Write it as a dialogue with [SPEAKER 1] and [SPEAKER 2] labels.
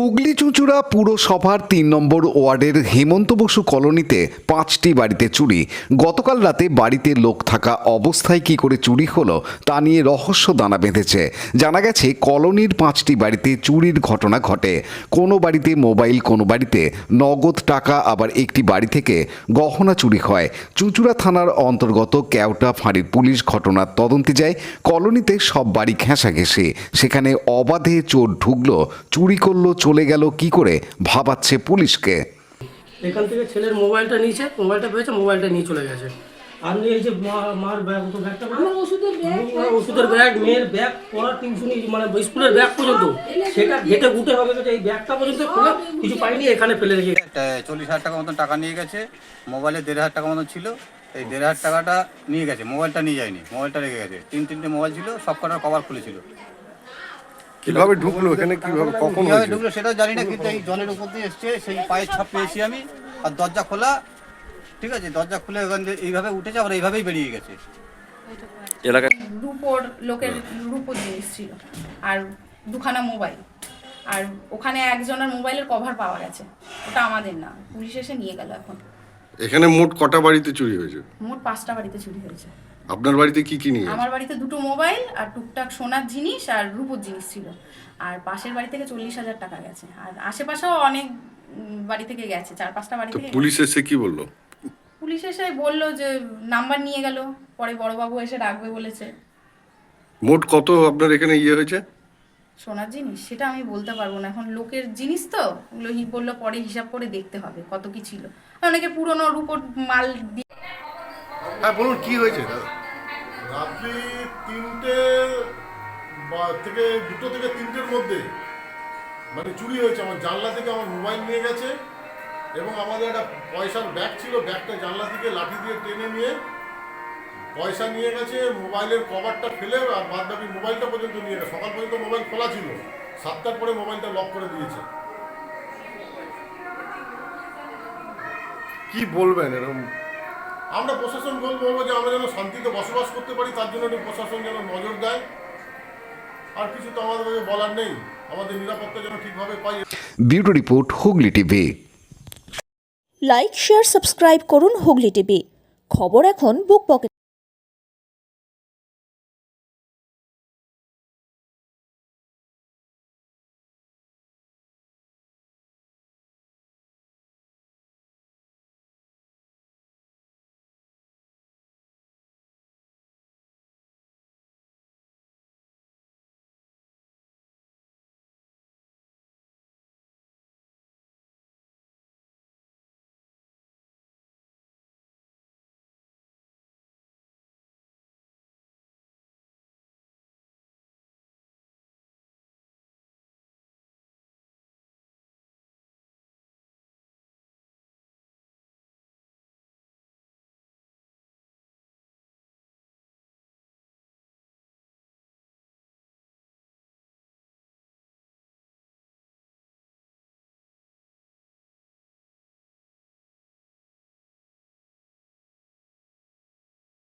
[SPEAKER 1] হুগলি চুঁচুড়া পুরসভার ৩ নম্বর ওয়ার্ডের হেমন্ত বসু কলোনিতে ৫টি বাড়িতে চুরি। গতকাল রাতে বাড়িতে লোক থাকা অবস্থায় কী করে চুরি হলো তা নিয়ে রহস্য দানা বেঁধেছে। জানা গেছে কলোনির ৫টি বাড়িতে চুরির ঘটনা ঘটে। কোনো বাড়িতে মোবাইল, কোনো বাড়িতে নগদ টাকা, আবার একটি বাড়ি থেকে গহনা চুরি হয়। চুঁচুড়া থানার অন্তর্গত কেওটা ফাঁড়ির পুলিশ ঘটনার তদন্তে যায়। কলোনিতে সব বাড়ি ঘেঁষাঘেঁষি, সেখানে অবাধে চোর ঢুকলো, চুরি করলো, চলে গেল কি করে ভাবাচ্ছে পুলিশকে।
[SPEAKER 2] এখান থেকে ছেলের মোবাইলটা নিয়েছে, মোবাইলটা পেয়েছে, মোবাইলটা নিয়ে চলে গেছে। আর এই যে মার ব্যাগ, ব্যাগটা ওষুধের ব্যাগ, মেয়ের ব্যাগ, পড়ার টিউশনি মানে স্কুলের ব্যাগ পর্যন্ত, সেটা ঘেটে ঘুটে হবে, এই ব্যাগটা পর্যন্ত খুলে কিছু পাইনি, এখানে ফেলে রেখে
[SPEAKER 3] 40,000 টাকা মতন টাকা নিয়ে গেছে। মোবাইলে 1,500 টাকা মতন ছিল, এই 1,500 টাকাটা নিয়ে গেছে, মোবাইলটা নিয়ে যায়নি, মোবাইলটা রেখে গেছে। তিনটে মোবাইল ছিল, সব কটার কভার খুলেছিল।
[SPEAKER 4] কিভাবে ঢুকলো এখানে, কিভাবে কখন
[SPEAKER 3] কিভাবে ঢুকলো সেটা জানি না, কিন্তু এই জলের উপর দিয়ে এসছে, সেই পায়ের ছাপ পেয়েছি আমি। আর দরজা খোলা, ঠিক আছে, দরজা খুলে ওখান দিয়ে এইভাবে উঠেছে, আবার এইভাবেই বেরিয়ে গেছে।
[SPEAKER 5] এলাকায়
[SPEAKER 6] রূপোর লোকের রূপোর জিনিস ছিল আর দুখানা মোবাইল, আর ওখানে একজনের মোবাইলের কভার পাওয়া গেছে, ওটা আমাদের না, পুলিশ এসে নিয়ে গেল। এখন
[SPEAKER 4] এখানে মোট কটা বাড়িতে চুরি হয়েছে?
[SPEAKER 6] মোট 5টা বাড়িতে চুরি হয়েছে।
[SPEAKER 4] আপনার বাড়িতে কি কি নিয়ে?
[SPEAKER 6] আমার বাড়িতে 2টো মোবাইল আর টুকটাক সোনার জিনিস আর রূপোর জিনিস ছিল। আর পাশের বাড়ি থেকে 40,000 টাকা গেছে। আর আশেপাশেও অনেক বাড়ি থেকে গেছে, 4-5টা বাড়ি থেকে।
[SPEAKER 4] পুলিশ এসে কি বললো?
[SPEAKER 6] পুলিশ এসে বললো যে নাম্বার নিয়ে গেল, পরে বড়বাবু এসে রাখবে বলেছে।
[SPEAKER 4] মোট কত আপনার এখানে হয়েছে?
[SPEAKER 6] সোনার জিনিস সেটা আমি বলতে পারবো না, এখন লোকের জিনিস তো, ওগুলো বললো পরে হিসাব করে দেখতে হবে কত কি ছিল। অনেকে পুরনো রূপোর মাল দিয়ে।
[SPEAKER 4] হ্যাঁ বলুন, কি হয়েছে?
[SPEAKER 7] রাত্রি 3টে থেকে 2টো থেকে 3টের মধ্যে মানে চুরি হয়েছে। আমার জানলা থেকে আমার মোবাইল নিয়ে গেছে, এবং আমাদের একটা পয়সার ব্যাগ ছিল, ব্যাগটা জানলা থেকে লাঠি দিয়ে টেনে নিয়ে পয়সা নিয়ে গেছে, মোবাইলের কভারটা ফেলে, আর বাদ বাকি মোবাইলটা পর্যন্ত নিয়ে গেছে। সকাল পর্যন্ত মোবাইল খোলা ছিল, 7টার পরে মোবাইলটা লক করে দিয়েছে।
[SPEAKER 4] কি বলবেন এরকম?
[SPEAKER 7] আমরা প্রশাসন বলবো যে আমরা যেন শান্তিতে বসবাস করতে পারি, তার জন্য একটু প্রশাসন যেন নজর দেয়। আর কিছু তো আমাদের বলার নেই, আমাদের নিরাপত্তা যেন ঠিকভাবে পাই।
[SPEAKER 1] Bureau report, Hooghly TV.
[SPEAKER 8] Like, share, subscribe করুন হুগলি টিভি। খবর এখন বুক পকেট।